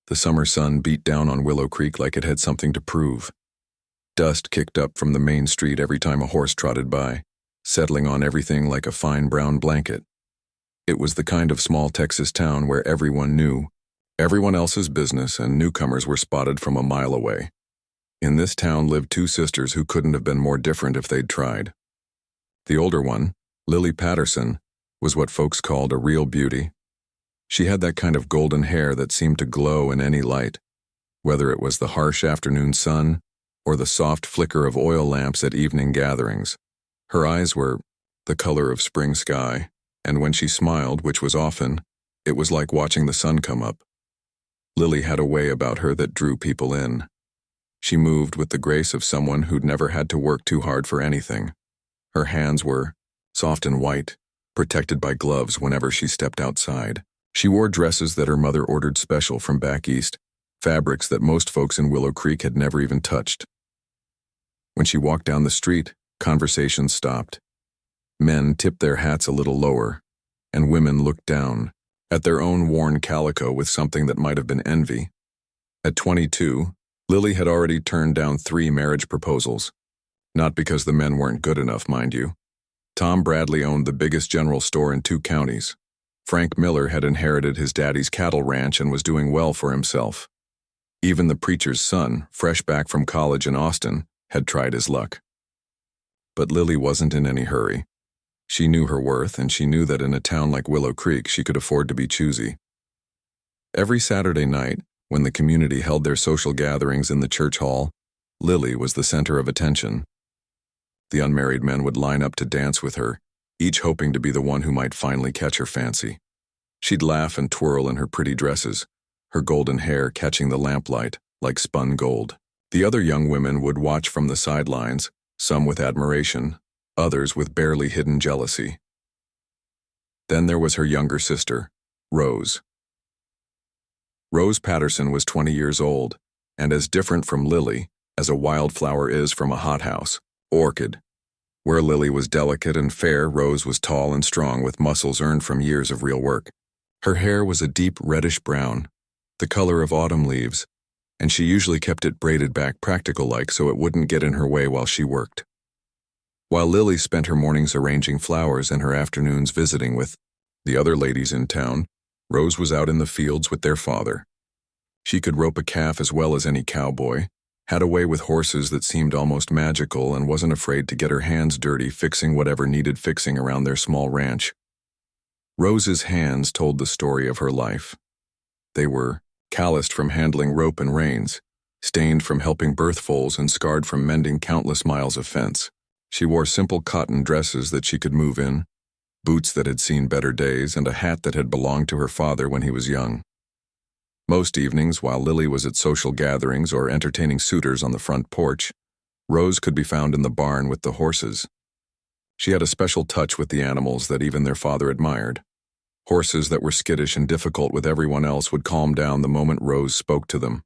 The summer sun beat down on Willow Creek like it had something to prove. Dust kicked up from the main street every time a horse trotted by, settling on everything like a fine brown blanket. It was the kind of small Texas town where everyone knew everyone else's business and newcomers were spotted from a mile away. In this town lived two sisters who couldn't have been more different if they'd tried. The older one, Lily Patterson, was what folks called a real beauty. She had that kind of golden hair that seemed to glow in any light, whether it was the harsh afternoon sun or the soft flicker of oil lamps at evening gatherings. Her eyes were the color of spring sky, and when she smiled, which was often, it was like watching the sun come up. Lily had a way about her that drew people in. She moved with the grace of someone who'd never had to work too hard for anything. Her hands were soft and white, protected by gloves whenever she stepped outside. She wore dresses that her mother ordered special from back east, fabrics that most folks in Willow Creek had never even touched. When she walked down the street, conversations stopped. Men tipped their hats a little lower, and women looked down at their own worn calico with something that might have been envy. At 22, Lily had already turned down 3 marriage proposals. Not because the men weren't good enough, mind you. Tom Bradley owned the biggest general store in 2 counties. Frank Miller had inherited his daddy's cattle ranch and was doing well for himself. Even the preacher's son, fresh back from college in Austin, had tried his luck. But Lily wasn't in any hurry. She knew her worth, and she knew that in a town like Willow Creek she could afford to be choosy. Every Saturday night, when the community held their social gatherings in the church hall, Lily was the center of attention. The unmarried men would line up to dance with her, each hoping to be the one who might finally catch her fancy. She'd laugh and twirl in her pretty dresses, her golden hair catching the lamplight like spun gold. The other young women would watch from the sidelines, some with admiration, others with barely hidden jealousy. Then there was her younger sister, Rose. Rose Patterson was 20 years old, and as different from Lily as a wildflower is from a hothouse, orchid. Where Lily was delicate and fair, Rose was tall and strong with muscles earned from years of real work. Her hair was a deep reddish brown, the color of autumn leaves, and she usually kept it braided back practical-like so it wouldn't get in her way while she worked. While Lily spent her mornings arranging flowers and her afternoons visiting with the other ladies in town, Rose was out in the fields with their father. She could rope a calf as well as any cowboy, had a way with horses that seemed almost magical, and wasn't afraid to get her hands dirty fixing whatever needed fixing around their small ranch. Rose's hands told the story of her life. They were calloused from handling rope and reins, stained from helping birth foals, and scarred from mending countless miles of fence. She wore simple cotton dresses that she could move in, boots that had seen better days, and a hat that had belonged to her father when he was young. Most evenings, while Lily was at social gatherings or entertaining suitors on the front porch, Rose could be found in the barn with the horses. She had a special touch with the animals that even their father admired. Horses that were skittish and difficult with everyone else would calm down the moment Rose spoke to them.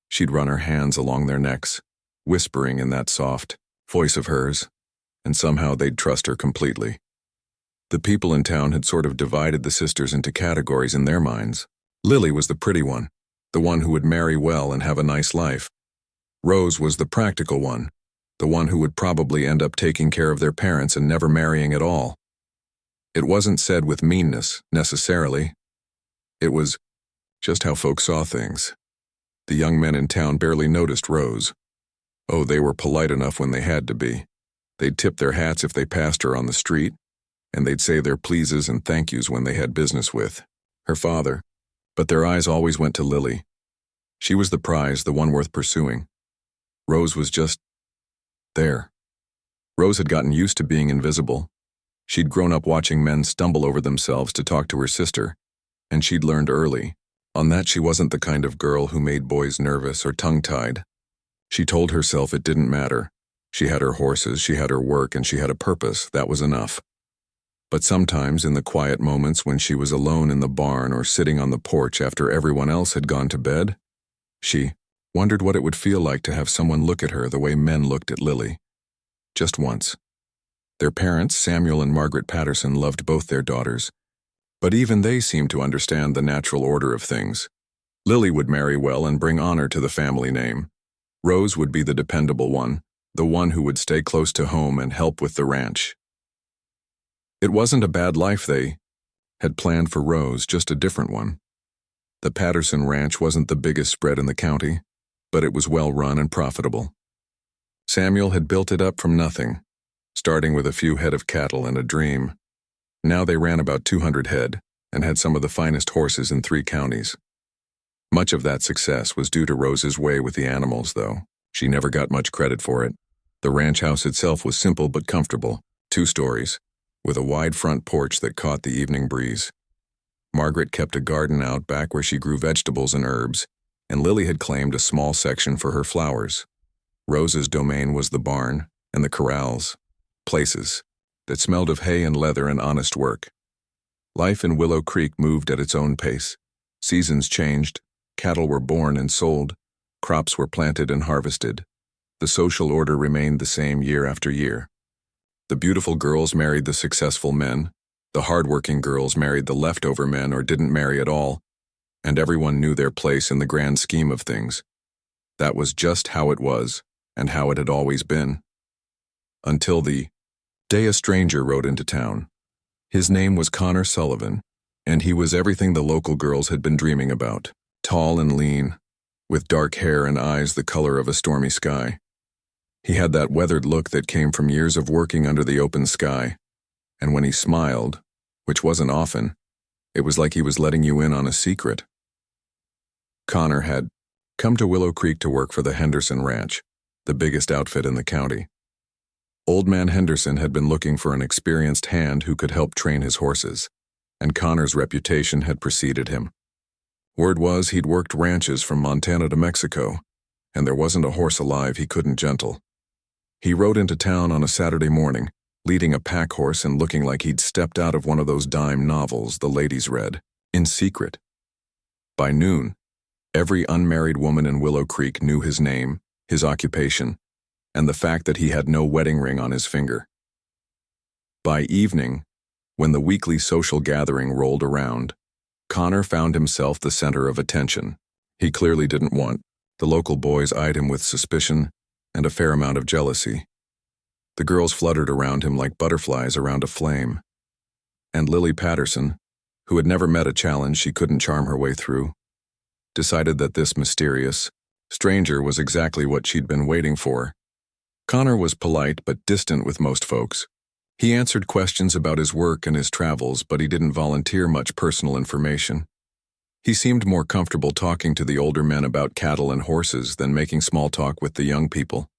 She'd run her hands along their necks, whispering in that soft voice of hers, and somehow they'd trust her completely. The people in town had sort of divided the sisters into categories in their minds. Lily was the pretty one, the one who would marry well and have a nice life. Rose was the practical one, the one who would probably end up taking care of their parents and never marrying at all. It wasn't said with meanness, necessarily. It was just how folks saw things. The young men in town barely noticed Rose. Oh, they were polite enough when they had to be. They'd tip their hats if they passed her on the street, and they'd say their pleases and thank yous when they had business with her father. But their eyes always went to Lily. She was the prize, the one worth pursuing. Rose was just there. Rose had gotten used to being invisible. She'd grown up watching men stumble over themselves to talk to her sister, and she'd learned early on that she wasn't the kind of girl who made boys nervous or tongue-tied. She told herself it didn't matter. She had her horses, she had her work, and she had a purpose. That was enough. But sometimes in the quiet moments when she was alone in the barn or sitting on the porch after everyone else had gone to bed, she wondered what it would feel like to have someone look at her the way men looked at Lily. Just once. Their parents, Samuel and Margaret Patterson, loved both their daughters, but even they seemed to understand the natural order of things. Lily would marry well and bring honor to the family name. Rose would be the dependable one, the one who would stay close to home and help with the ranch. It wasn't a bad life they had planned for Rose, just a different one. The Patterson Ranch wasn't the biggest spread in the county, but it was well run and profitable. Samuel had built it up from nothing, starting with a few head of cattle and a dream. Now they ran about 200 head and had some of the finest horses in 3 counties. Much of that success was due to Rose's way with the animals, though. She never got much credit for it. The ranch house itself was simple but comfortable, 2 stories, with a wide front porch that caught the evening breeze. Margaret kept a garden out back where she grew vegetables and herbs, and Lily had claimed a small section for her flowers. Rose's domain was the barn and the corrals, places that smelled of hay and leather and honest work. Life in Willow Creek moved at its own pace. Seasons changed, cattle were born and sold, crops were planted and harvested. The social order remained the same year after year. The beautiful girls married the successful men, the hard-working girls married the leftover men or didn't marry at all, and everyone knew their place in the grand scheme of things. That was just how it was, and how it had always been. Until the day a stranger rode into town. His name was Connor Sullivan, and he was everything the local girls had been dreaming about. Tall and lean, with dark hair and eyes the color of a stormy sky. He had that weathered look that came from years of working under the open sky, and when he smiled, which wasn't often, it was like he was letting you in on a secret. Connor had come to Willow Creek to work for the Henderson Ranch, the biggest outfit in the county. Old Man Henderson had been looking for an experienced hand who could help train his horses, and Connor's reputation had preceded him. Word was he'd worked ranches from Montana to Mexico, and there wasn't a horse alive he couldn't gentle. He rode into town on a Saturday morning, leading a pack horse and looking like he'd stepped out of one of those dime novels the ladies read, in secret. By noon, every unmarried woman in Willow Creek knew his name, his occupation, and the fact that he had no wedding ring on his finger. By evening, when the weekly social gathering rolled around, Connor found himself the center of attention. He clearly didn't want. The local boys eyed him with suspicion and a fair amount of jealousy. The girls fluttered around him like butterflies around a flame. And Lily Patterson, who had never met a challenge she couldn't charm her way through, decided that this mysterious stranger was exactly what she'd been waiting for. Connor was polite but distant with most folks. He answered questions about his work and his travels, but he didn't volunteer much personal information. He seemed more comfortable talking to the older men about cattle and horses than making small talk with the young people.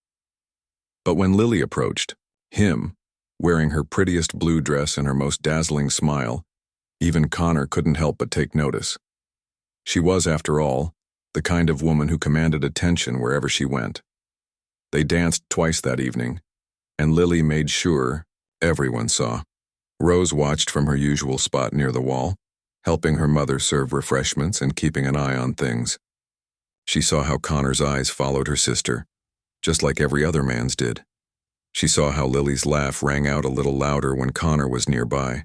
But when Lily approached, him, wearing her prettiest blue dress and her most dazzling smile, even Connor couldn't help but take notice. She was, after all, the kind of woman who commanded attention wherever she went. They danced twice that evening, and Lily made sure everyone saw. Rose watched from her usual spot near the wall, helping her mother serve refreshments and keeping an eye on things. She saw how Connor's eyes followed her sister, just like every other man's did. She saw how Lily's laugh rang out a little louder when Connor was nearby,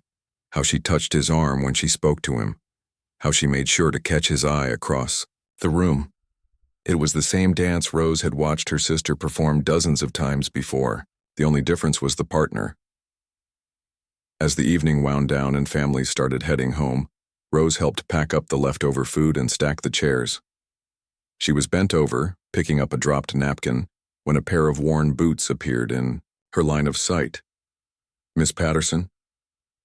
how she touched his arm when she spoke to him, how she made sure to catch his eye across the room. It was the same dance Rose had watched her sister perform dozens of times before. The only difference was the partner. As the evening wound down and families started heading home, Rose helped pack up the leftover food and stack the chairs. She was bent over, picking up a dropped napkin, when a pair of worn boots appeared in her line of sight. "Miss Patterson?"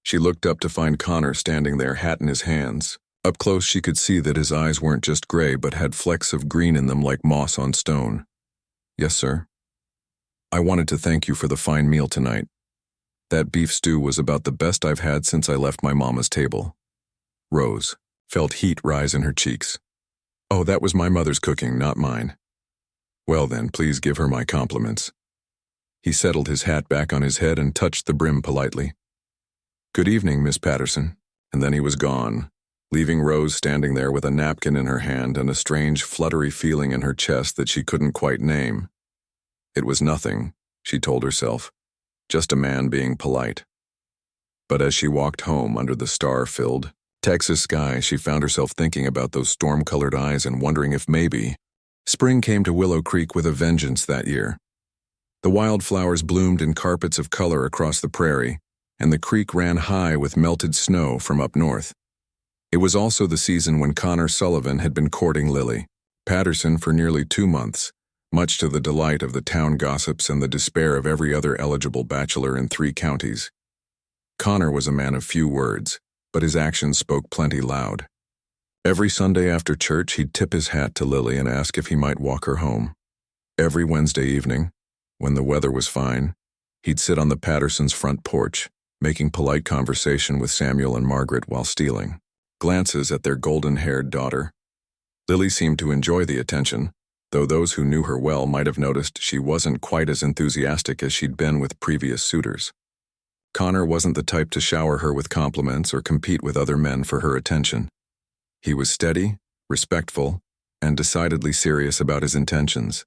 She looked up to find Connor standing there, hat in his hands. Up close she could see that his eyes weren't just gray but had flecks of green in them like moss on stone. "Yes, sir. I wanted to thank you for the fine meal tonight. That beef stew was about the best I've had since I left my mama's table." Rose felt heat rise in her cheeks. "Oh, that was my mother's cooking, not mine." "Well then, please give her my compliments." He settled his hat back on his head and touched the brim politely. "Good evening, Miss Patterson," and then he was gone, leaving Rose standing there with a napkin in her hand and a strange, fluttery feeling in her chest that she couldn't quite name. It was nothing, she told herself, just a man being polite. But as she walked home under the star-filled Texas sky, she found herself thinking about those storm-colored eyes and wondering if maybe spring came to Willow Creek with a vengeance that year. The wildflowers bloomed in carpets of color across the prairie, and the creek ran high with melted snow from up north. It was also the season when Connor Sullivan had been courting Lily Patterson for nearly 2 months, much to the delight of the town gossips and the despair of every other eligible bachelor in 3 counties. Connor was a man of few words, but his actions spoke plenty loud. Every Sunday after church, he'd tip his hat to Lily and ask if he might walk her home. Every Wednesday evening, when the weather was fine, he'd sit on the Pattersons' front porch, making polite conversation with Samuel and Margaret while stealing glances at their golden-haired daughter. Lily seemed to enjoy the attention, though those who knew her well might have noticed she wasn't quite as enthusiastic as she'd been with previous suitors. Connor wasn't the type to shower her with compliments or compete with other men for her attention. He was steady, respectful, and decidedly serious about his intentions.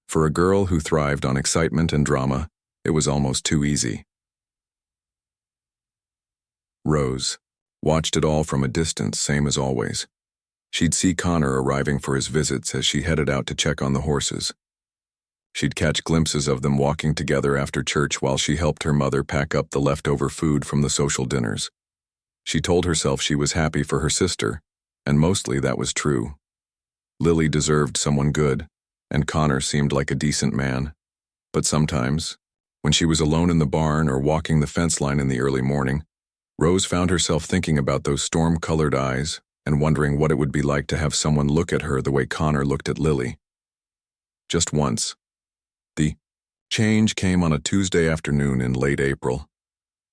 For a girl who thrived on excitement and drama, it was almost too easy. Rose watched it all from a distance, same as always. She'd see Connor arriving for his visits as she headed out to check on the horses. She'd catch glimpses of them walking together after church while she helped her mother pack up the leftover food from the social dinners. She told herself she was happy for her sister, and mostly that was true. Lily deserved someone good, and Connor seemed like a decent man. But sometimes, when she was alone in the barn or walking the fence line in the early morning, Rose found herself thinking about those storm-colored eyes and wondering what it would be like to have someone look at her the way Connor looked at Lily. Just once. The change came on a Tuesday afternoon in late April.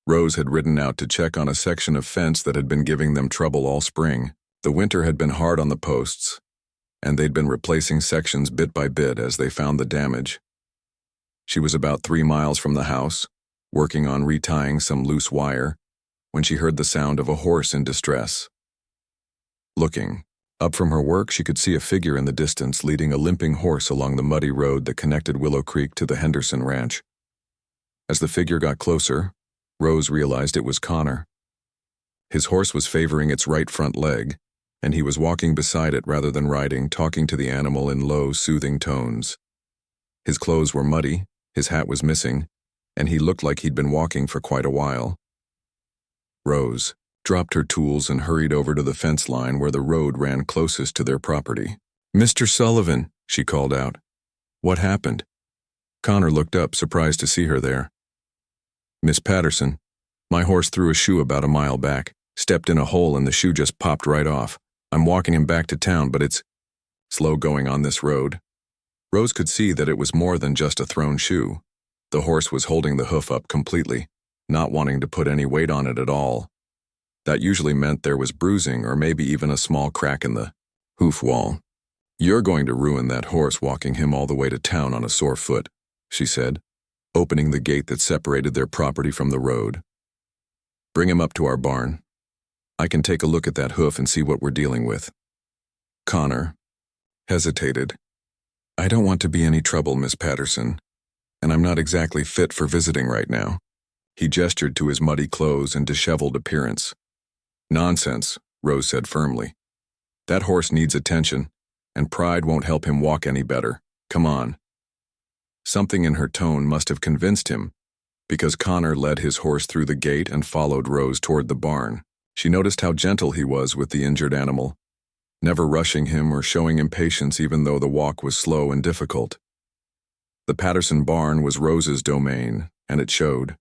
Rose had ridden out to check on a section of fence that had been giving them trouble all spring. The winter had been hard on the posts, and they'd been replacing sections bit by bit as they found the damage. She was about 3 miles from the house, working on retying some loose wire, when she heard the sound of a horse in distress. Looking up from her work, she could see a figure in the distance leading a limping horse along the muddy road that connected Willow Creek to the Henderson Ranch. As the figure got closer, Rose realized it was Connor. His horse was favoring its right front leg, and he was walking beside it rather than riding, talking to the animal in low, soothing tones. His clothes were muddy, his hat was missing, and he looked like he'd been walking for quite a while. Rose dropped her tools and hurried over to the fence line where the road ran closest to their property. "Mr. Sullivan," she called out. "What happened?" Connor looked up, surprised to see her there. "Miss Patterson, my horse threw a shoe about a mile back, stepped in a hole and the shoe just popped right off. I'm walking him back to town, but it's slow going on this road." Rose could see that it was more than just a thrown shoe. The horse was holding the hoof up completely, not wanting to put any weight on it at all. That usually meant there was bruising or maybe even a small crack in the hoof wall. "You're going to ruin that horse walking him all the way to town on a sore foot," she said, opening the gate that separated their property from the road. "Bring him up to our barn. I can take a look at that hoof and see what we're dealing with." Connor hesitated. "I don't want to be any trouble, Miss Patterson, and I'm not exactly fit for visiting right now." He gestured to his muddy clothes and disheveled appearance. "Nonsense," Rose said firmly. "That horse needs attention, and pride won't help him walk any better. Come on." Something in her tone must have convinced him, because Connor led his horse through the gate and followed Rose toward the barn. She noticed how gentle he was with the injured animal, never rushing him or showing impatience even though the walk was slow and difficult. The Patterson barn was Rose's domain, and it showed.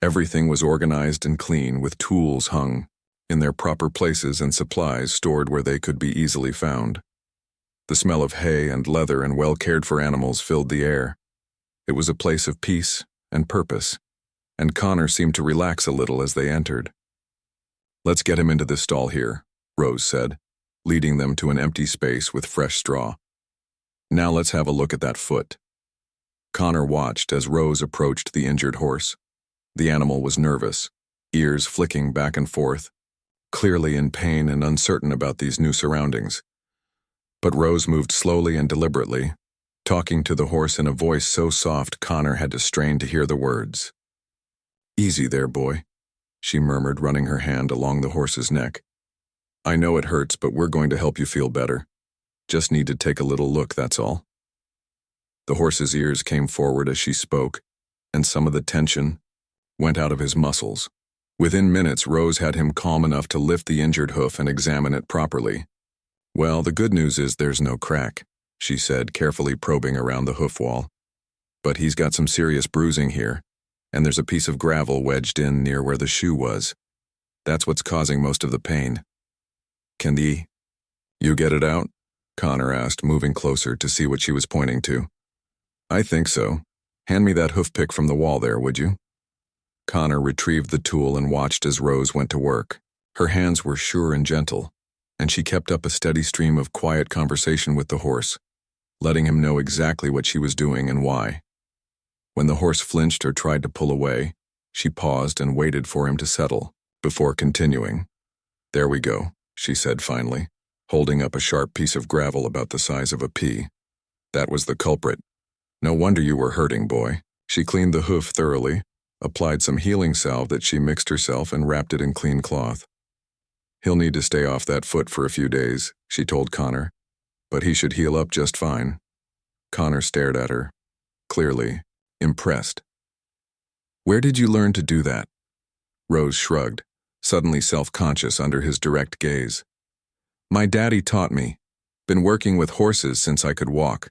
Everything was organized and clean, with tools hung in their proper places and supplies stored where they could be easily found. The smell of hay and leather and well-cared-for animals filled the air. It was a place of peace and purpose, and Connor seemed to relax a little as they entered. "Let's get him into this stall here," Rose said, leading them to an empty space with fresh straw. "Now let's have a look at that foot." Connor watched as Rose approached the injured horse. The animal was nervous, ears flicking back and forth, clearly in pain and uncertain about these new surroundings. But Rose moved slowly and deliberately, talking to the horse in a voice so soft Connor had to strain to hear the words. "Easy there, boy," she murmured, running her hand along the horse's neck. I know it hurts, but we're going to help you feel better. Just need to take a little look, that's all. The horse's ears came forward as she spoke, and some of the tension went out of his muscles. Within minutes, Rose had him calm enough to lift the injured hoof and examine it properly. Well, the good news is there's no crack, she said, carefully probing around the hoof wall. But he's got some serious bruising here, and there's a piece of gravel wedged in near where the shoe was. That's what's causing most of the pain. Can you get it out? Connor asked, moving closer to see what she was pointing to. I think so. Hand me that hoof pick from the wall there, would you? Connor retrieved the tool and watched as Rose went to work. Her hands were sure and gentle, and she kept up a steady stream of quiet conversation with the horse, letting him know exactly what she was doing and why. When the horse flinched or tried to pull away, she paused and waited for him to settle, before continuing. There we go, she said finally, holding up a sharp piece of gravel about the size of a pea. That was the culprit. No wonder you were hurting, boy. She cleaned the hoof thoroughly, applied some healing salve that she mixed herself and wrapped it in clean cloth. He'll need to stay off that foot for a few days, she told Connor, but he should heal up just fine. Connor stared at her, clearly impressed. Where did you learn to do that? Rose shrugged, suddenly self-conscious under his direct gaze. My daddy taught me. Been working with horses since I could walk.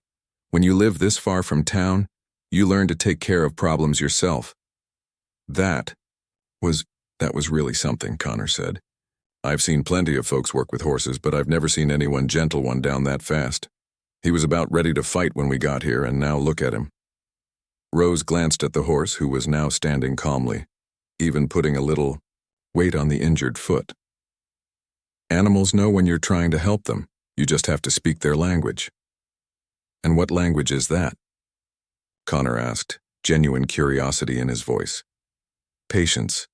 When you live this far from town, you learn to take care of problems yourself. That was really something, Connor said. I've seen plenty of folks work with horses, but I've never seen anyone gentle one down that fast. He was about ready to fight when we got here, and now look at him. Rose glanced at the horse, who was now standing calmly, even putting a little weight on the injured foot. Animals know when you're trying to help them. You just have to speak their language. And what language is that? Connor asked, genuine curiosity in his voice. Patience,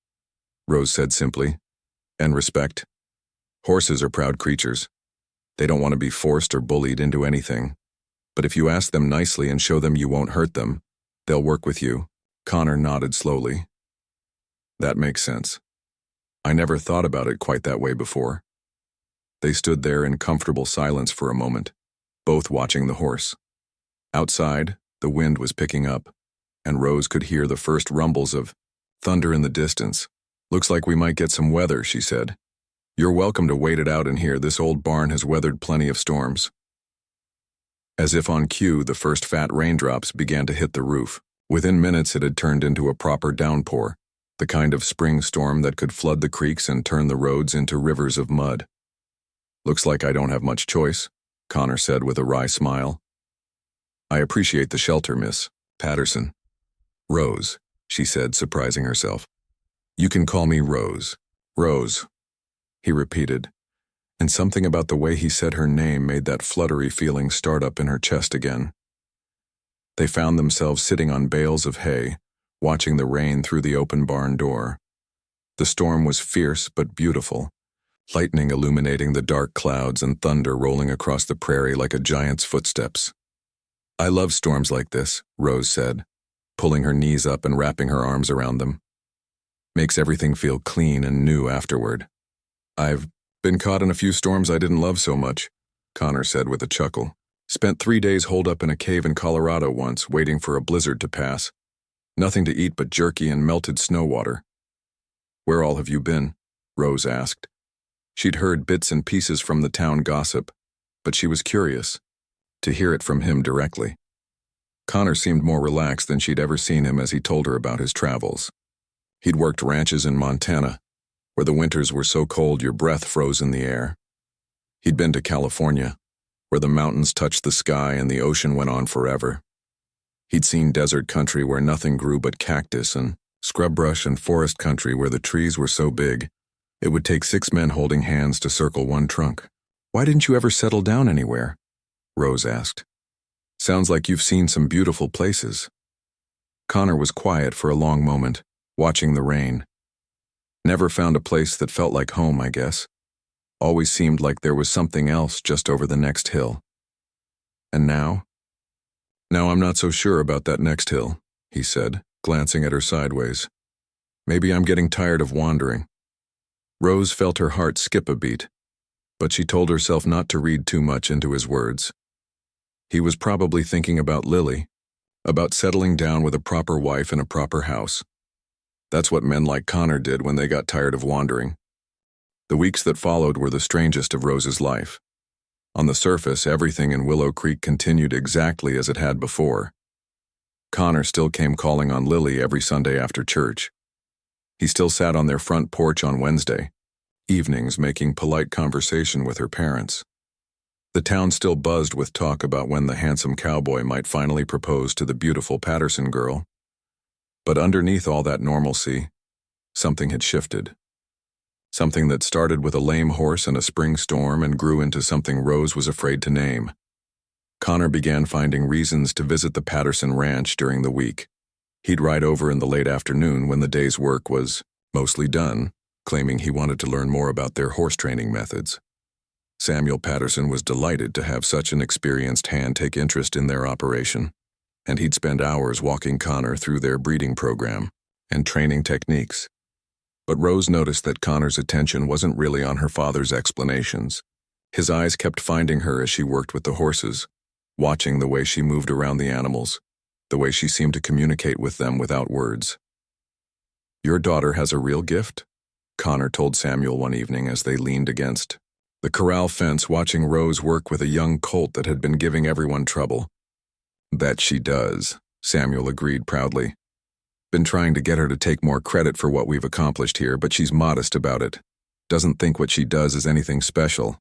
Rose said simply, and respect. Horses are proud creatures. They don't want to be forced or bullied into anything. But if you ask them nicely and show them you won't hurt them, they'll work with you. Connor nodded slowly. That makes sense. I never thought about it quite that way before. They stood there in comfortable silence for a moment, both watching the horse. Outside, the wind was picking up, and Rose could hear the first rumbles of thunder in the distance. Looks like we might get some weather, she said. You're welcome to wait it out in here. This old barn has weathered plenty of storms. As if on cue, the first fat raindrops began to hit the roof. Within minutes, it had turned into a proper downpour, the kind of spring storm that could flood the creeks and turn the roads into rivers of mud. Looks like I don't have much choice, Connor said with a wry smile. I appreciate the shelter, Miss Patterson. Rose, she said, surprising herself. You can call me Rose. Rose, he repeated, and something about the way he said her name made that fluttery feeling start up in her chest again. They found themselves sitting on bales of hay, watching the rain through the open barn door. The storm was fierce but beautiful, lightning illuminating the dark clouds and thunder rolling across the prairie like a giant's footsteps. I love storms like this, Rose said, pulling her knees up and wrapping her arms around them. Makes everything feel clean and new afterward. I've been caught in a few storms I didn't love so much, Connor said with a chuckle. Spent 3 days holed up in a cave in Colorado once, waiting for a blizzard to pass. Nothing to eat but jerky and melted snow water. Where all have you been? Rose asked. She'd heard bits and pieces from the town gossip, but she was curious to hear it from him directly. Connor seemed more relaxed than she'd ever seen him as he told her about his travels. He'd worked ranches in Montana, where the winters were so cold your breath froze in the air. He'd been to California, where the mountains touched the sky and the ocean went on forever. He'd seen desert country where nothing grew but cactus, and scrub brush and forest country where the trees were so big it would take 6 men holding hands to circle one trunk. Why didn't you ever settle down anywhere? Rose asked. Sounds like you've seen some beautiful places. Connor was quiet for a long moment, watching the rain. Never found a place that felt like home, I guess. Always seemed like there was something else just over the next hill. And now? Now I'm not so sure about that next hill, he said, glancing at her sideways. Maybe I'm getting tired of wandering. Rose felt her heart skip a beat, But she told herself not to read too much into his words. He was probably thinking about Lily, about settling down with a proper wife in a proper house. That's what men like Connor did when they got tired of wandering. The weeks that followed were the strangest of Rose's life. On the surface, everything in Willow Creek continued exactly as it had before. Connor still came calling on Lily every Sunday after church. He still sat on their front porch on Wednesday evenings making polite conversation with her parents. The town still buzzed with talk about when the handsome cowboy might finally propose to the beautiful Patterson girl. But underneath all that normalcy, something had shifted. Something that started with a lame horse and a spring storm and grew into something Rose was afraid to name. Connor began finding reasons to visit the Patterson ranch during the week. He'd ride over in the late afternoon when the day's work was mostly done, claiming he wanted to learn more about their horse training methods. Samuel Patterson was delighted to have such an experienced hand take interest in their operation, and he'd spend hours walking Connor through their breeding program and training techniques. But Rose noticed that Connor's attention wasn't really on her father's explanations. His eyes kept finding her as she worked with the horses, watching the way she moved around the animals, the way she seemed to communicate with them without words. "Your daughter has a real gift," Connor told Samuel one evening as they leaned against the corral fence watching Rose work with a young colt that had been giving everyone trouble. "That she does," Samuel agreed proudly. "Been trying to get her to take more credit for what we've accomplished here, but she's modest about it. Doesn't think what she does is anything special."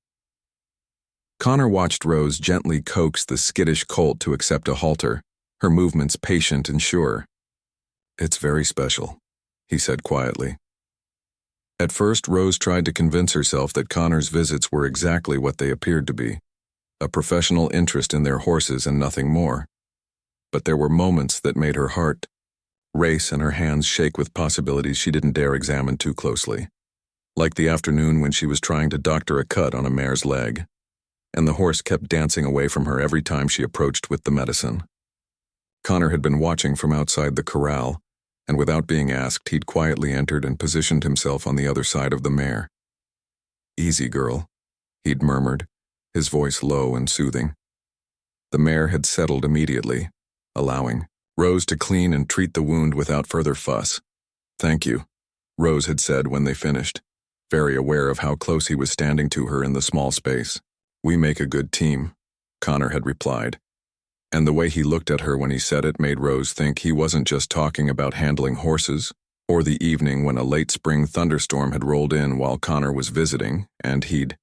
Connor watched Rose gently coax the skittish colt to accept a halter, her movements patient and sure. "It's very special," he said quietly. At first, Rose tried to convince herself that Connor's visits were exactly what they appeared to be, a professional interest in their horses and nothing more. But there were moments that made her heart race and her hands shake with possibilities she didn't dare examine too closely. Like the afternoon when she was trying to doctor a cut on a mare's leg, and the horse kept dancing away from her every time she approached with the medicine. Connor had been watching from outside the corral, and without being asked, he'd quietly entered and positioned himself on the other side of the mare. "Easy, girl," he'd murmured, his voice low and soothing. The mare had settled immediately, allowing Rose to clean and treat the wound without further fuss. "Thank you," Rose had said when they finished, very aware of how close he was standing to her in the small space. "We make a good team," Connor had replied. And the way he looked at her when he said it made Rose think he wasn't just talking about handling horses, or the evening when a late spring thunderstorm had rolled in while Connor was visiting, and he'd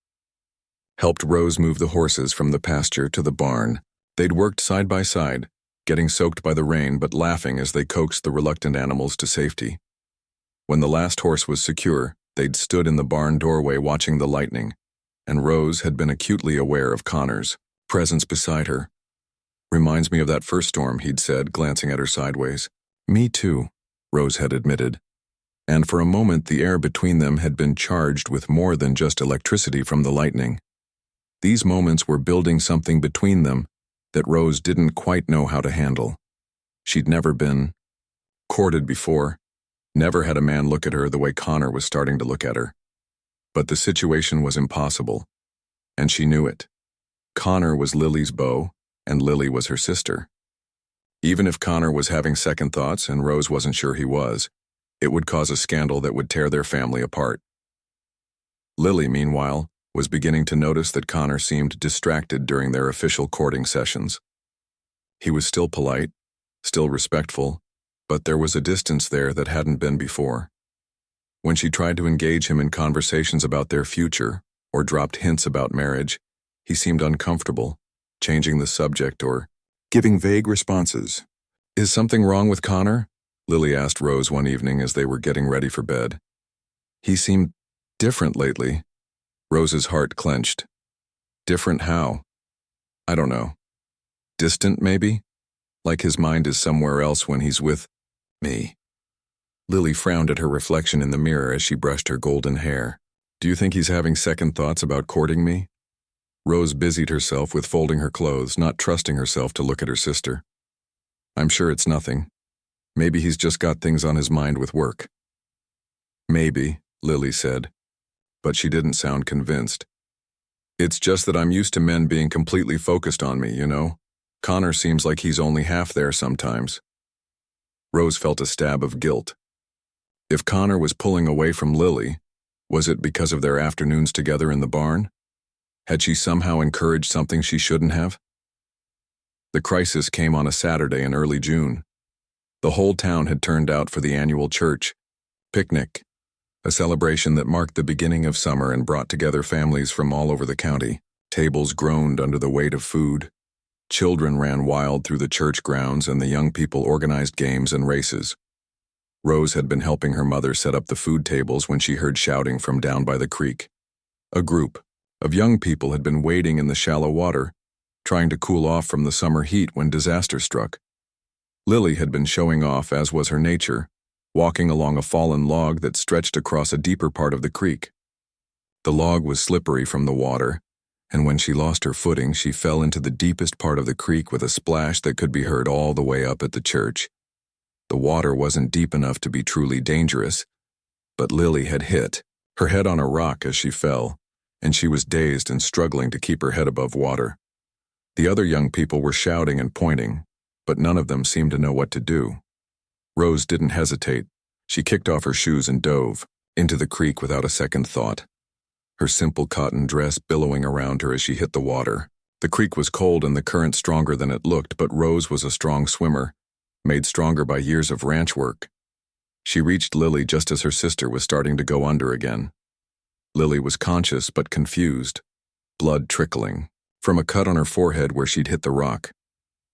helped Rose move the horses from the pasture to the barn. They'd worked side by side, getting soaked by the rain but laughing as they coaxed the reluctant animals to safety. When the last horse was secure, they'd stood in the barn doorway watching the lightning, and Rose had been acutely aware of Connor's presence beside her. "Reminds me of that first storm," he'd said, glancing at her sideways. "Me too," Rose had admitted. And for a moment the air between them had been charged with more than just electricity from the lightning. These moments were building something between them that Rose didn't quite know how to handle. She'd never been courted before, never had a man look at her the way Connor was starting to look at her. But the situation was impossible, and she knew it. Connor was Lily's beau, and Lily was her sister. Even if Connor was having second thoughts and Rose wasn't sure he was, it would cause a scandal that would tear their family apart. Lily, meanwhile, was beginning to notice that Connor seemed distracted during their official courting sessions. He was still polite, still respectful, but there was a distance there that hadn't been before. When she tried to engage him in conversations about their future, or dropped hints about marriage, he seemed uncomfortable, changing the subject or giving vague responses. "Is something wrong with Connor?" Lily asked Rose one evening as they were getting ready for bed. "He seemed different lately." Rose's heart clenched. "Different how?" "I don't know. Distant, maybe? Like his mind is somewhere else when he's with me." Lily frowned at her reflection in the mirror as she brushed her golden hair. "Do you think he's having second thoughts about courting me?" Rose busied herself with folding her clothes, not trusting herself to look at her sister. "I'm sure it's nothing. Maybe he's just got things on his mind with work." "Maybe," Lily said, but she didn't sound convinced. It's just that I'm used to men being completely focused on me, you know? Connor seems like he's only half there sometimes. Rose felt a stab of guilt. If Connor was pulling away from Lily, was it because of their afternoons together in the barn? Had she somehow encouraged something she shouldn't have? The crisis came on a Saturday in early June. The whole town had turned out for the annual church picnic, a celebration that marked the beginning of summer and brought together families from all over the county. Tables groaned under the weight of food. Children ran wild through the church grounds, and the young people organized games and races. Rose had been helping her mother set up the food tables when she heard shouting from down by the creek. A group of young people had been wading in the shallow water, trying to cool off from the summer heat when disaster struck. Lily had been showing off, as was her nature, walking along a fallen log that stretched across a deeper part of the creek. The log was slippery from the water, and when she lost her footing, she fell into the deepest part of the creek with a splash that could be heard all the way up at the church. The water wasn't deep enough to be truly dangerous, but Lily had hit her head on a rock as she fell, and she was dazed and struggling to keep her head above water. The other young people were shouting and pointing, but none of them seemed to know what to do. Rose didn't hesitate. She kicked off her shoes and dove into the creek without a second thought, her simple cotton dress billowing around her as she hit the water. The creek was cold and the current stronger than it looked, but Rose was a strong swimmer, made stronger by years of ranch work. She reached Lily just as her sister was starting to go under again. Lily was conscious but confused, blood trickling from a cut on her forehead where she'd hit the rock.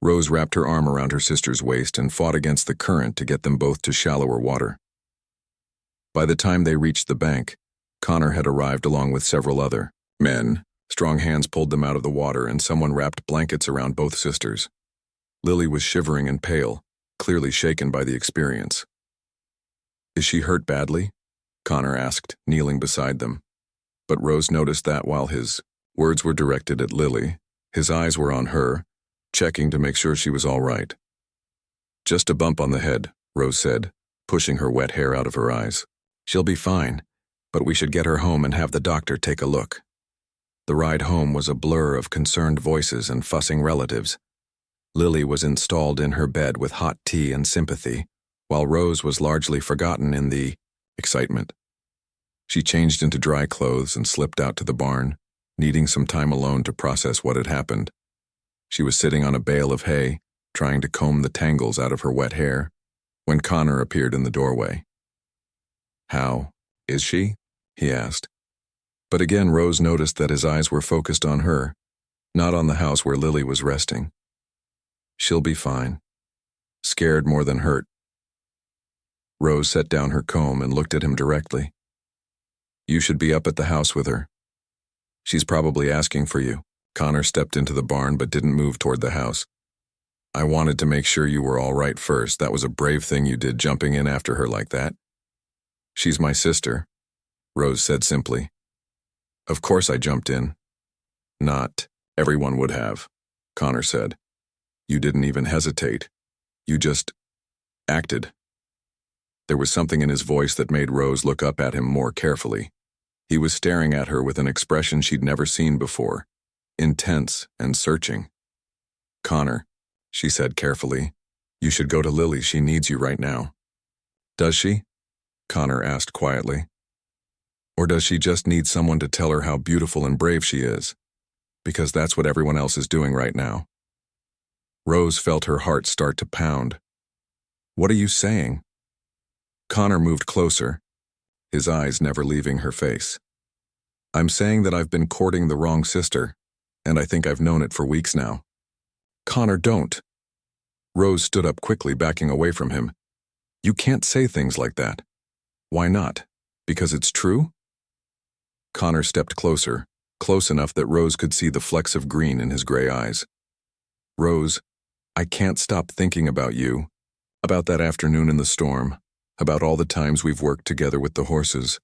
Rose wrapped her arm around her sister's waist and fought against the current to get them both to shallower water. By the time they reached the bank, Connor had arrived along with several other men. Strong hands pulled them out of the water, and someone wrapped blankets around both sisters. Lily was shivering and pale, clearly shaken by the experience. "Is she hurt badly?" Connor asked, kneeling beside them. But Rose noticed that while his words were directed at Lily, his eyes were on her, checking to make sure she was all right. "Just a bump on the head," Rose said, pushing her wet hair out of her eyes. "She'll be fine, but we should get her home and have the doctor take a look." The ride home was a blur of concerned voices and fussing relatives. Lily was installed in her bed with hot tea and sympathy, while Rose was largely forgotten in the excitement. She changed into dry clothes and slipped out to the barn, needing some time alone to process what had happened. She was sitting on a bale of hay, trying to comb the tangles out of her wet hair, when Connor appeared in the doorway. "How is she?" he asked. But again Rose noticed that his eyes were focused on her, not on the house where Lily was resting. "She'll be fine." Scared more than hurt. Rose set down her comb and looked at him directly. "You should be up at the house with her. She's probably asking for you." Connor stepped into the barn but didn't move toward the house. "I wanted to make sure you were all right first. That was a brave thing you did, jumping in after her like that." "She's my sister," Rose said simply. "Of course I jumped in." "Not everyone would have," Connor said. "You didn't even hesitate. You just acted." There was something in his voice that made Rose look up at him more carefully. He was staring at her with an expression she'd never seen before, intense and searching. "Connor," she said carefully, "you should go to Lily. She needs you right now." "Does she?" Connor asked quietly. "Or does she just need someone to tell her how beautiful and brave she is? Because that's what everyone else is doing right now." Rose felt her heart start to pound. "What are you saying?" Connor moved closer, his eyes never leaving her face. "I'm saying that I've been courting the wrong sister, and I think I've known it for weeks now." "Connor, don't." Rose stood up quickly, backing away from him. "You can't say things like that." "Why not? Because it's true?" Connor stepped closer, close enough that Rose could see the flecks of green in his gray eyes. "Rose, I can't stop thinking about you, about that afternoon in the storm, about all the times we've worked together with the horses,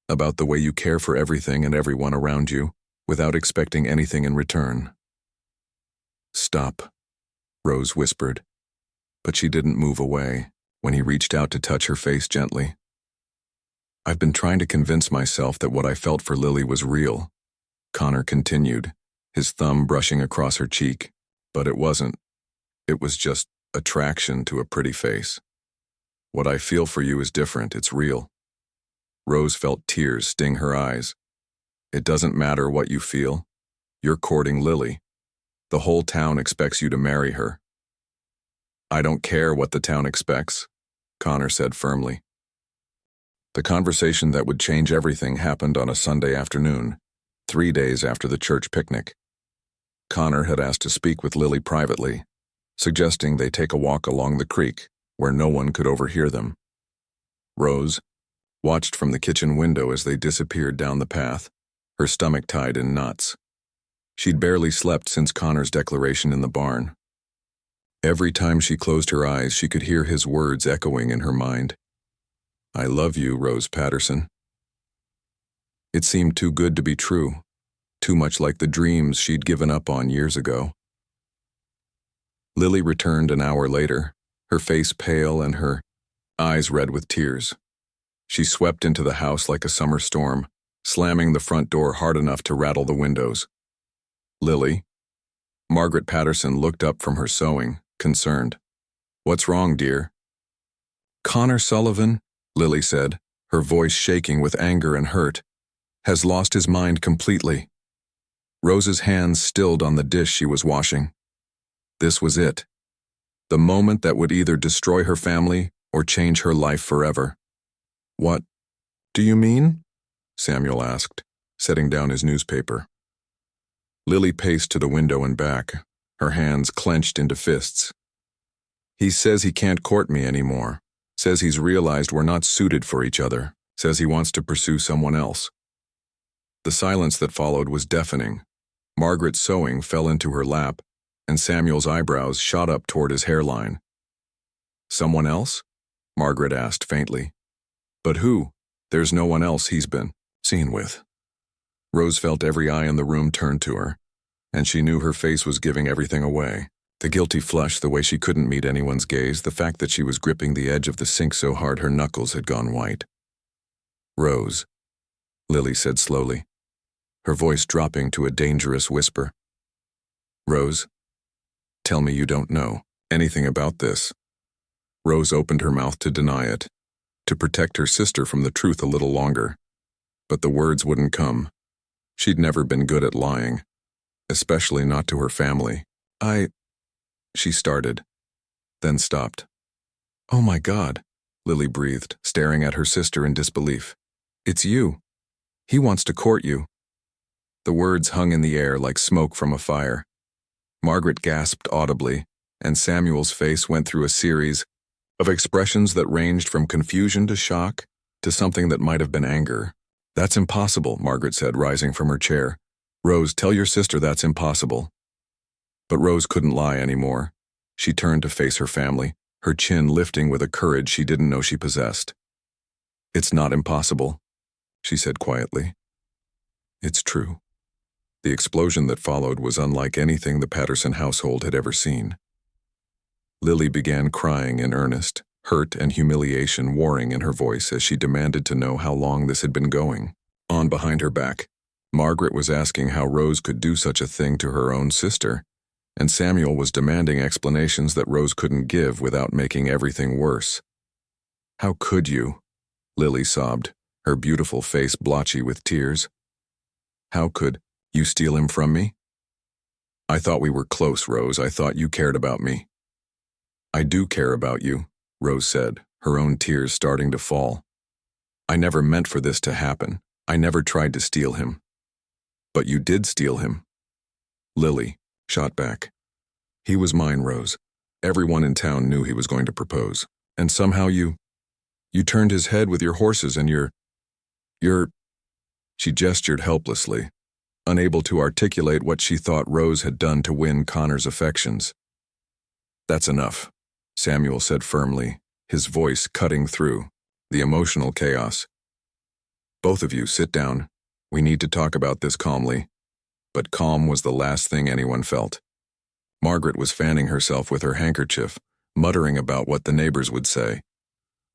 about the way you care for everything and everyone around you, without expecting anything in return." "Stop," Rose whispered, but she didn't move away when he reached out to touch her face gently. "I've been trying to convince myself that what I felt for Lily was real, Connor continued, his thumb brushing across her cheek. But it wasn't. It was just attraction to a pretty face. What I feel for you is different, it's real. Rose felt tears sting her eyes. It doesn't matter what you feel. You're courting Lily. The whole town expects you to marry her. I don't care what the town expects, Connor said firmly. The conversation that would change everything happened on a Sunday afternoon, 3 days after the church picnic. Connor had asked to speak with Lily privately, suggesting they take a walk along the creek where no one could overhear them. Rose watched from the kitchen window as they disappeared down the path, her stomach tied in knots. She'd barely slept since Connor's declaration in the barn. Every time she closed her eyes, she could hear his words echoing in her mind. I love you, Rose Patterson. It seemed too good to be true, too much like the dreams she'd given up on years ago. Lily returned an hour later, her face pale and her eyes red with tears. She swept into the house like a summer storm, slamming the front door hard enough to rattle the windows. Lily? Margaret Patterson looked up from her sewing, concerned. What's wrong, dear? Connor Sullivan, Lily said, her voice shaking with anger and hurt, has lost his mind completely. Rose's hands stilled on the dish she was washing. This was it. The moment that would either destroy her family or change her life forever. What do you mean? Samuel asked, setting down his newspaper. Lily paced to the window and back, her hands clenched into fists. He says he can't court me anymore, says he's realized we're not suited for each other, says he wants to pursue someone else. The silence that followed was deafening. Margaret's sewing fell into her lap, and Samuel's eyebrows shot up toward his hairline. Someone else? Margaret asked faintly. But who? There's no one else he's been seen with. Rose felt every eye in the room turn to her, and she knew her face was giving everything away. The guilty flush, the way she couldn't meet anyone's gaze, the fact that she was gripping the edge of the sink so hard her knuckles had gone white. Rose, Lily said slowly, her voice dropping to a dangerous whisper. Rose, tell me you don't know anything about this. Rose opened her mouth to deny it, to protect her sister from the truth a little longer. But the words wouldn't come. She'd never been good at lying, especially not to her family. She started, then stopped. Oh my God, Lily breathed, staring at her sister in disbelief. It's you. He wants to court you. The words hung in the air like smoke from a fire. Margaret gasped audibly, and Samuel's face went through a series of expressions that ranged from confusion to shock to something that might have been anger. That's impossible, Margaret said, rising from her chair. Rose, tell your sister that's impossible. But Rose couldn't lie anymore. She turned to face her family, her chin lifting with a courage she didn't know she possessed. It's not impossible, she said quietly. It's true. The explosion that followed was unlike anything the Patterson household had ever seen. Lily began crying in earnest, hurt and humiliation warring in her voice as she demanded to know how long this had been going. On behind her back, Margaret was asking how Rose could do such a thing to her own sister, and Samuel was demanding explanations that Rose couldn't give without making everything worse. How could you? Lily sobbed, her beautiful face blotchy with tears. How could you steal him from me? I thought we were close, Rose. I thought you cared about me. I do care about you, Rose said, her own tears starting to fall. I never meant for this to happen. I never tried to steal him. But you did steal him. Lily shot back. He was mine, Rose. Everyone in town knew he was going to propose. And somehow you turned his head with your horses and your... She gestured helplessly, unable to articulate what she thought Rose had done to win Connor's affections. That's enough, Samuel said firmly, his voice cutting through the emotional chaos. Both of you, sit down. We need to talk about this calmly. But calm was the last thing anyone felt. Margaret was fanning herself with her handkerchief, muttering about what the neighbors would say.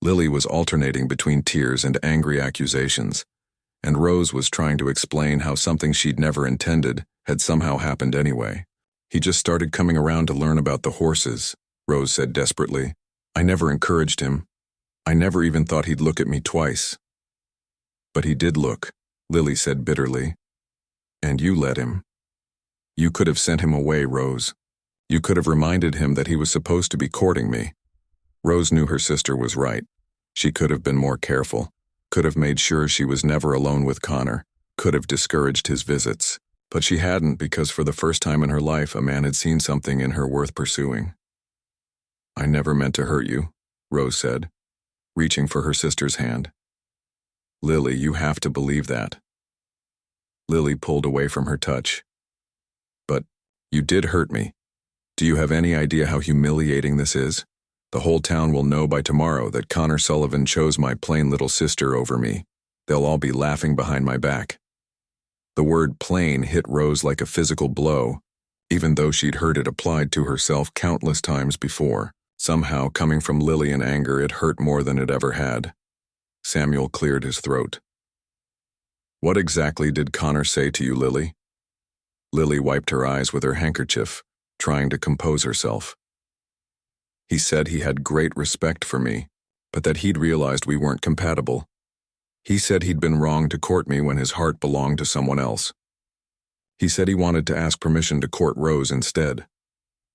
Lily was alternating between tears and angry accusations, and Rose was trying to explain how something she'd never intended had somehow happened anyway. He just started coming around to learn about the horses, Rose said desperately. I never encouraged him. I never even thought he'd look at me twice. But he did look, Lily said bitterly. And you let him. You could have sent him away, Rose. You could have reminded him that he was supposed to be courting me. Rose knew her sister was right. She could have been more careful, could have made sure she was never alone with Connor, could have discouraged his visits. But she hadn't, because for the first time in her life a man had seen something in her worth pursuing. I never meant to hurt you, Rose said, reaching for her sister's hand. Lily, you have to believe that. Lily pulled away from her touch. But you did hurt me. Do you have any idea how humiliating this is? The whole town will know by tomorrow that Connor Sullivan chose my plain little sister over me. They'll all be laughing behind my back. The word plain hit Rose like a physical blow, even though she'd heard it applied to herself countless times before. Somehow, coming from Lily in anger, it hurt more than it ever had. Samuel cleared his throat. What exactly did Connor say to you, Lily? Lily wiped her eyes with her handkerchief, trying to compose herself. He said he had great respect for me, but that he'd realized we weren't compatible. He said he'd been wrong to court me when his heart belonged to someone else. He said he wanted to ask permission to court Rose instead.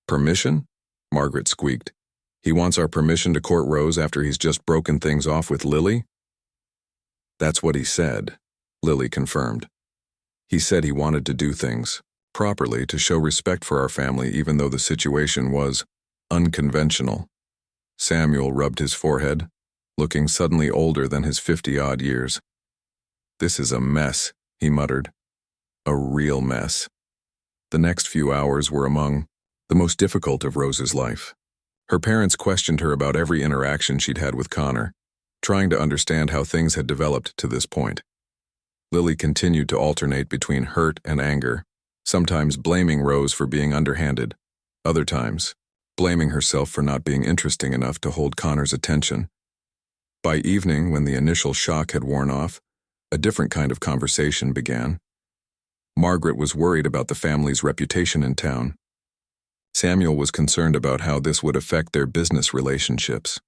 Permission? Margaret squeaked. He wants our permission to court Rose after he's just broken things off with Lily? That's what he said, Lily confirmed. He said he wanted to do things properly to show respect for our family, even though the situation was unconventional. Samuel rubbed his forehead, looking suddenly older than his 50-odd years. This is a mess, he muttered. A real mess. The next few hours were among the most difficult of Rose's life. Her parents questioned her about every interaction she'd had with Connor, trying to understand how things had developed to this point. Lily continued to alternate between hurt and anger, sometimes blaming Rose for being underhanded, other times blaming herself for not being interesting enough to hold Connor's attention. By evening, when the initial shock had worn off, a different kind of conversation began. Margaret was worried about the family's reputation in town. Samuel was concerned about how this would affect their business relationships,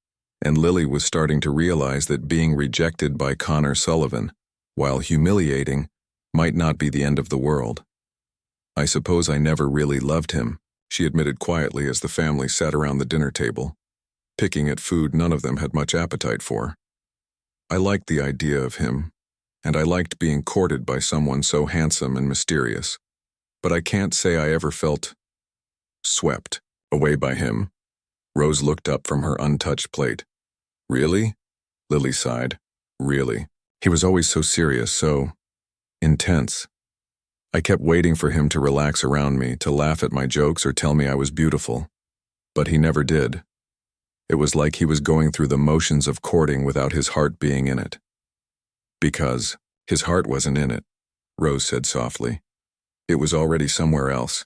and Lily was starting to realize that being rejected by Connor Sullivan, while humiliating, might not be the end of the world. I suppose I never really loved him, she admitted quietly as the family sat around the dinner table, picking at food none of them had much appetite for. I liked the idea of him, and I liked being courted by someone so handsome and mysterious, but I can't say I ever felt swept away by him. Rose looked up from her untouched plate. Really? Lily sighed. Really. He was always so serious, so intense. I kept waiting for him to relax around me, to laugh at my jokes or tell me I was beautiful. But he never did. It was like he was going through the motions of courting without his heart being in it. Because his heart wasn't in it, Rose said softly. It was already somewhere else.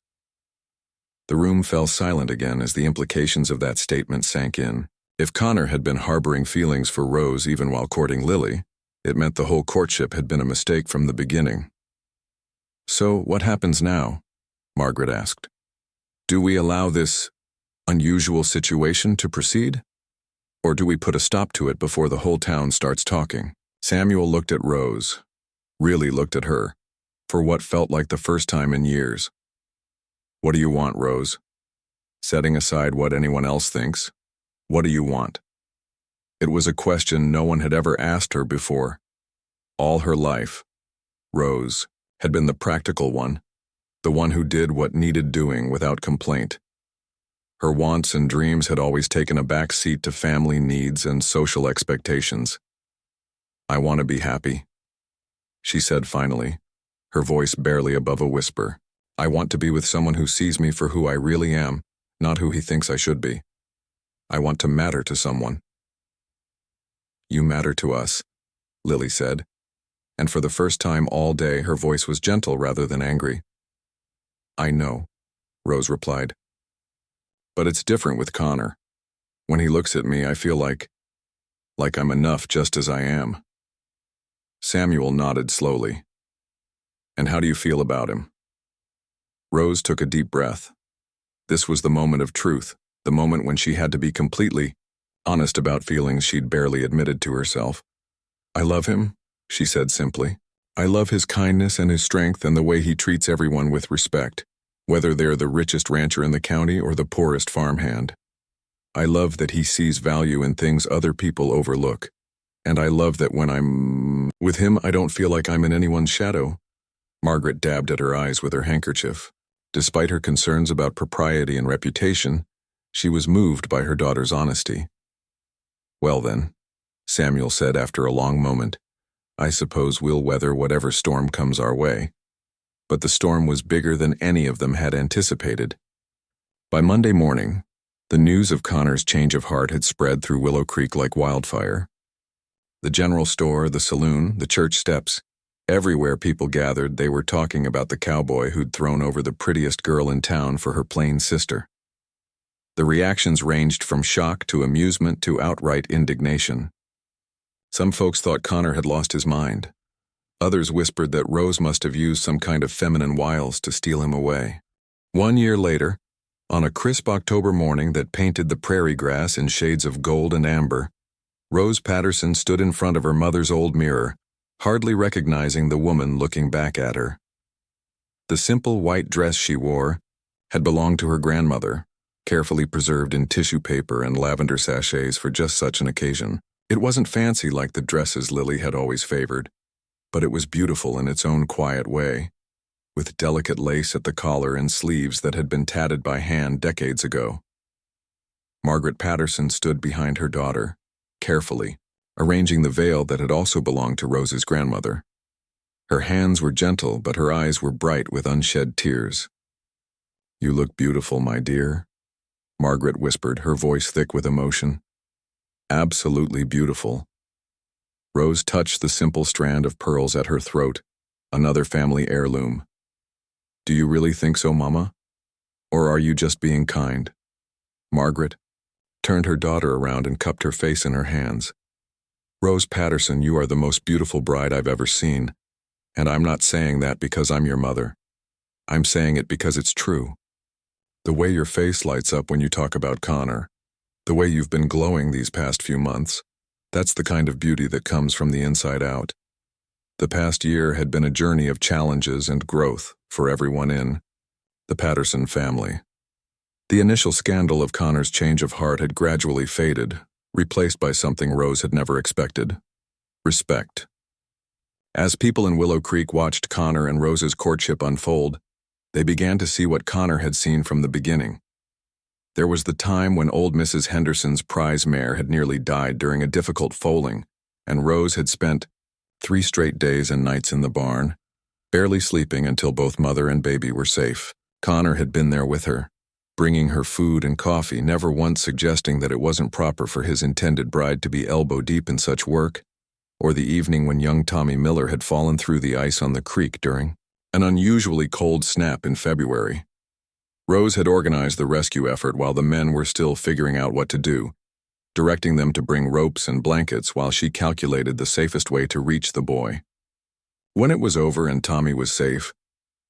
The room fell silent again as the implications of that statement sank in. If Connor had been harboring feelings for Rose even while courting Lily, it meant the whole courtship had been a mistake from the beginning. So what happens now? Margaret asked. Do we allow this unusual situation to proceed? Or do we put a stop to it before the whole town starts talking? Samuel looked at Rose, really looked at her, for what felt like the first time in years. What do you want, Rose? Setting aside what anyone else thinks, what do you want? It was a question no one had ever asked her before. All her life, Rose had been the practical one, the one who did what needed doing without complaint. Her wants and dreams had always taken a back seat to family needs and social expectations. I want to be happy, she said finally, her voice barely above a whisper. I want to be with someone who sees me for who I really am, not who he thinks I should be. I want to matter to someone. You matter to us, Lily said, and for the first time all day her voice was gentle rather than angry. I know, Rose replied. But it's different with Connor. When he looks at me, I feel like I'm enough just as I am. Samuel nodded slowly. And how do you feel about him? Rose took a deep breath. This was the moment of truth, the moment when she had to be completely honest about feelings she'd barely admitted to herself. I love him, she said simply. I love his kindness and his strength and the way he treats everyone with respect, whether they're the richest rancher in the county or the poorest farmhand. I love that he sees value in things other people overlook. And I love that when I'm with him, I don't feel like I'm in anyone's shadow. Margaret dabbed at her eyes with her handkerchief. Despite her concerns about propriety and reputation, she was moved by her daughter's honesty. Well then, Samuel said after a long moment, I suppose we'll weather whatever storm comes our way. But the storm was bigger than any of them had anticipated. By Monday morning, the news of Connor's change of heart had spread through Willow Creek like wildfire. The general store, the saloon, the church steps, everywhere people gathered, they were talking about the cowboy who'd thrown over the prettiest girl in town for her plain sister. The reactions ranged from shock to amusement to outright indignation. Some folks thought Connor had lost his mind. Others whispered that Rose must have used some kind of feminine wiles to steal him away. 1 year later, on a crisp October morning that painted the prairie grass in shades of gold and amber, Rose Patterson stood in front of her mother's old mirror, hardly recognizing the woman looking back at her. The simple white dress she wore had belonged to her grandmother, carefully preserved in tissue paper and lavender sachets for just such an occasion. It wasn't fancy like the dresses Lily had always favored, but it was beautiful in its own quiet way, with delicate lace at the collar and sleeves that had been tatted by hand decades ago. Margaret Patterson stood behind her daughter, carefully, arranging the veil that had also belonged to Rose's grandmother. Her hands were gentle, but her eyes were bright with unshed tears. You look beautiful, my dear, Margaret whispered, her voice thick with emotion. Absolutely beautiful. Rose touched the simple strand of pearls at her throat, another family heirloom. Do you really think so, Mama? Or are you just being kind? Margaret turned her daughter around and cupped her face in her hands. Rose Patterson, you are the most beautiful bride I've ever seen, and I'm not saying that because I'm your mother. I'm saying it because it's true. The way your face lights up when you talk about Connor, the way you've been glowing these past few months, that's the kind of beauty that comes from the inside out. The past year had been a journey of challenges and growth for everyone in the Patterson family. The initial scandal of Connor's change of heart had gradually faded, replaced by something Rose had never expected: respect. As people in Willow Creek watched Connor and Rose's courtship unfold, they began to see what Connor had seen from the beginning. There was the time when old Mrs. Henderson's prize mare had nearly died during a difficult foaling, and Rose had spent 3 straight days and nights in the barn, barely sleeping until both mother and baby were safe. Connor had been there with her, bringing her food and coffee, never once suggesting that it wasn't proper for his intended bride to be elbow-deep in such work, or the evening when young Tommy Miller had fallen through the ice on the creek during an unusually cold snap in February. Rose had organized the rescue effort while the men were still figuring out what to do, directing them to bring ropes and blankets while she calculated the safest way to reach the boy. When it was over and Tommy was safe,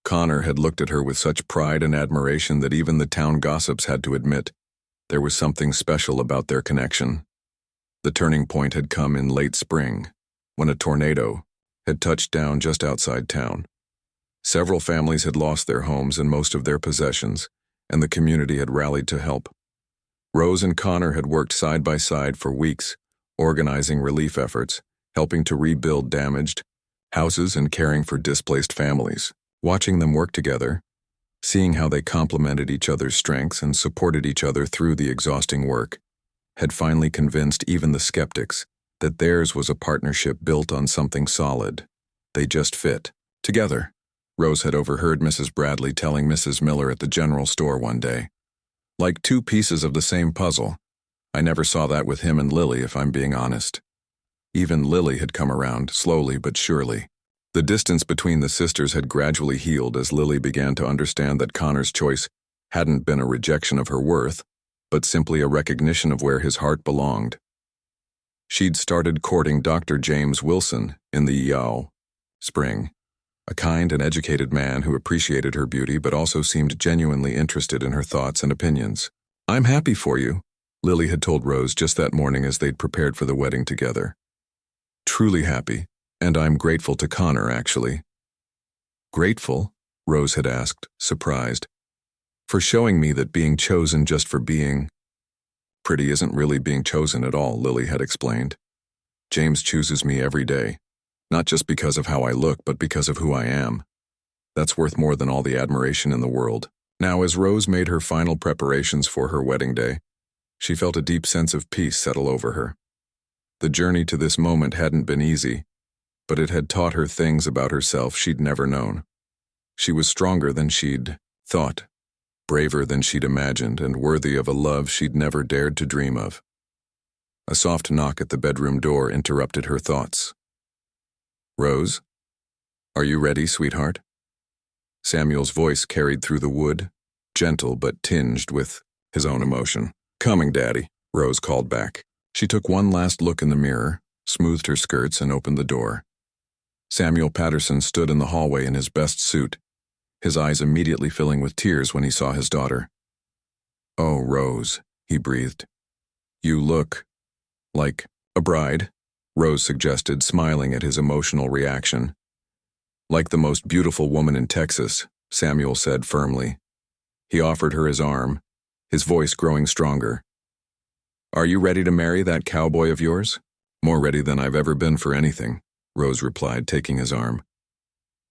Connor had looked at her with such pride and admiration that even the town gossips had to admit there was something special about their connection. The turning point had come in late spring, when a tornado had touched down just outside town. Several families had lost their homes and most of their possessions, and the community had rallied to help. Rose and Connor had worked side by side for weeks, organizing relief efforts, helping to rebuild damaged houses and caring for displaced families. Watching them work together, seeing how they complemented each other's strengths and supported each other through the exhausting work, had finally convinced even the skeptics that theirs was a partnership built on something solid. They just fit together. Rose had overheard Mrs. Bradley telling Mrs. Miller at the general store one day, "Like 2 pieces of the same puzzle. I never saw that with him and Lily, if I'm being honest." Even Lily had come around, slowly but surely. The distance between the sisters had gradually healed as Lily began to understand that Connor's choice hadn't been a rejection of her worth, but simply a recognition of where his heart belonged. She'd started courting Dr. James Wilson in the spring, a kind and educated man who appreciated her beauty but also seemed genuinely interested in her thoughts and opinions. "I'm happy for you," Lily had told Rose just that morning as they'd prepared for the wedding together. "Truly happy, and I'm grateful to Connor, actually." "Grateful?" Rose had asked, surprised. "For showing me that being chosen just for being pretty isn't really being chosen at all," Lily had explained. "James chooses me every day, not just because of how I look, but because of who I am. That's worth more than all the admiration in the world." Now, as Rose made her final preparations for her wedding day, she felt a deep sense of peace settle over her. The journey to this moment hadn't been easy, but it had taught her things about herself she'd never known. She was stronger than she'd thought, braver than she'd imagined, and worthy of a love she'd never dared to dream of. A soft knock at the bedroom door interrupted her thoughts. "Rose? Are you ready, sweetheart?" Samuel's voice carried through the wood, gentle but tinged with his own emotion. "Coming, Daddy," Rose called back. She took one last look in the mirror, smoothed her skirts, and opened the door. Samuel Patterson stood in the hallway in his best suit, his eyes immediately filling with tears when he saw his daughter. "Oh, Rose," he breathed. "You look like a bride," Rose suggested, smiling at his emotional reaction. "Like the most beautiful woman in Texas," Samuel said firmly. He offered her his arm, his voice growing stronger. "Are you ready to marry that cowboy of yours?" "More ready than I've ever been for anything," Rose replied, taking his arm.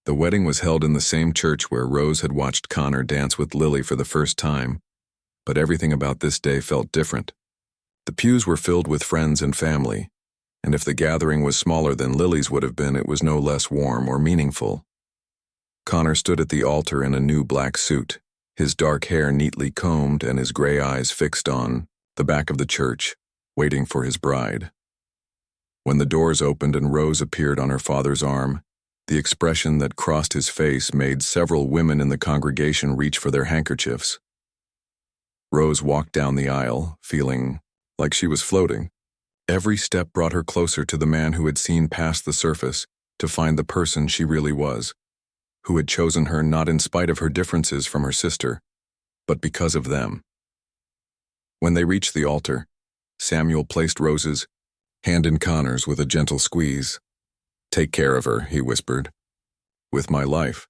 The wedding was held in the same church where Rose had watched Connor dance with Lily for the first time, but everything about this day felt different. The pews were filled with friends and family, and if the gathering was smaller than Lily's would have been, it was no less warm or meaningful. Connor stood at the altar in a new black suit, his dark hair neatly combed and his gray eyes fixed on the back of the church, waiting for his bride. When the doors opened and Rose appeared on her father's arm, the expression that crossed his face made several women in the congregation reach for their handkerchiefs. Rose walked down the aisle, feeling like she was floating. Every step brought her closer to the man who had seen past the surface to find the person she really was, who had chosen her not in spite of her differences from her sister, but because of them. When they reached the altar, Samuel placed Rose's hand in Connor's with a gentle squeeze. "Take care of her," he whispered. "With my life,"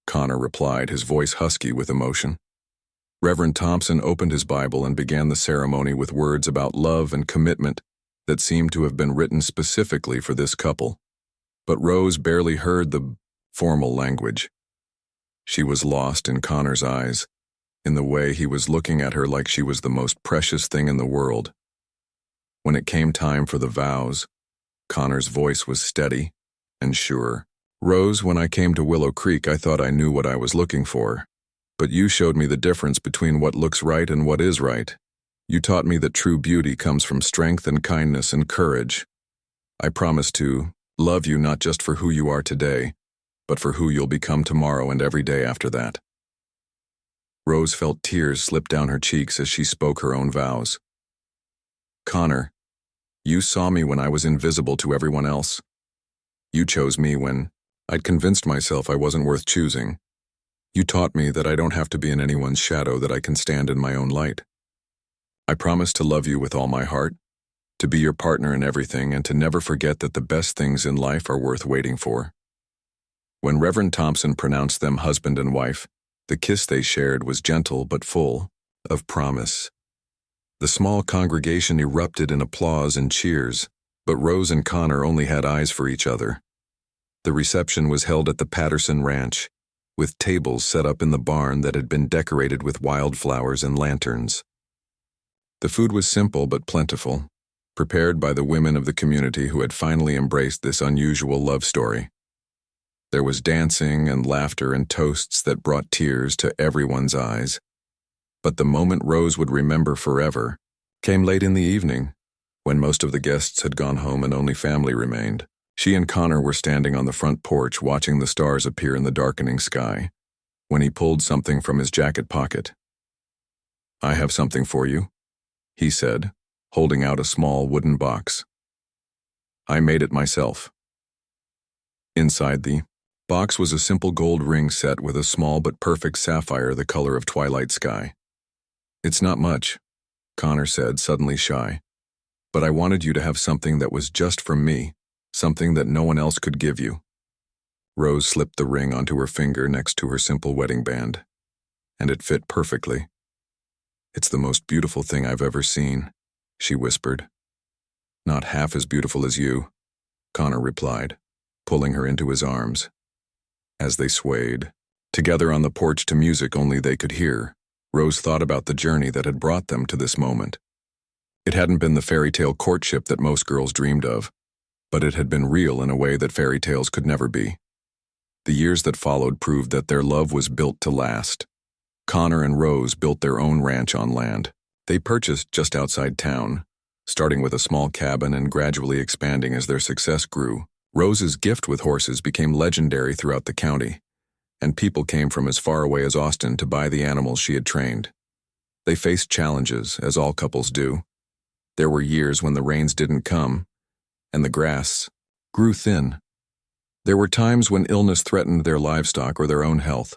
Connor replied, his voice husky with emotion. Reverend Thompson opened his Bible and began the ceremony with words about love and commitment that seemed to have been written specifically for this couple. But Rose barely heard the formal language. She was lost in Connor's eyes, in the way he was looking at her like she was the most precious thing in the world. When it came time for the vows, Connor's voice was steady and sure. "Rose, when I came to Willow Creek, I thought I knew what I was looking for. But you showed me the difference between what looks right and what is right. You taught me that true beauty comes from strength and kindness and courage. I promise to love you not just for who you are today, but for who you'll become tomorrow and every day after that." Rose felt tears slip down her cheeks as she spoke her own vows. "Connor, you saw me when I was invisible to everyone else. You chose me when I'd convinced myself I wasn't worth choosing. You taught me that I don't have to be in anyone's shadow, that I can stand in my own light. I promise to love you with all my heart, to be your partner in everything, and to never forget that the best things in life are worth waiting for." When Reverend Thompson pronounced them husband and wife, the kiss they shared was gentle but full of promise. The small congregation erupted in applause and cheers, but Rose and Connor only had eyes for each other. The reception was held at the Patterson Ranch, with tables set up in the barn that had been decorated with wildflowers and lanterns. The food was simple but plentiful, prepared by the women of the community who had finally embraced this unusual love story. There was dancing and laughter and toasts that brought tears to everyone's eyes. But the moment Rose would remember forever came late in the evening, when most of the guests had gone home and only family remained. She and Connor were standing on the front porch watching the stars appear in the darkening sky, when he pulled something from his jacket pocket. "I have something for you," he said, holding out a small wooden box. I made it myself. Inside the box was a simple gold ring set with a small but perfect sapphire the color of twilight sky. It's not much, Connor said, suddenly shy. But I wanted you to have something that was just from me, something that no one else could give you. Rose slipped the ring onto her finger next to her simple wedding band, and it fit perfectly. It's the most beautiful thing I've ever seen, she whispered. Not half as beautiful as you, Connor replied, pulling her into his arms. As they swayed, together on the porch to music only they could hear, Rose thought about the journey that had brought them to this moment. It hadn't been the fairy tale courtship that most girls dreamed of, but it had been real in a way that fairy tales could never be. The years that followed proved that their love was built to last. Connor and Rose built their own ranch on land they purchased just outside town, starting with a small cabin and gradually expanding as their success grew. Rose's gift with horses became legendary throughout the county, and people came from as far away as Austin to buy the animals she had trained. They faced challenges, as all couples do. There were years when the rains didn't come, and the grass grew thin. There were times when illness threatened their livestock or their own health.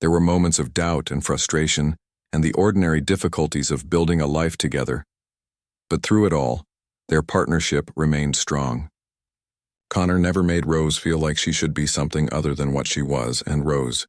There were moments of doubt and frustration, and the ordinary difficulties of building a life together. But through it all, their partnership remained strong. Connor never made Rose feel like she should be something other than what she was, and Rose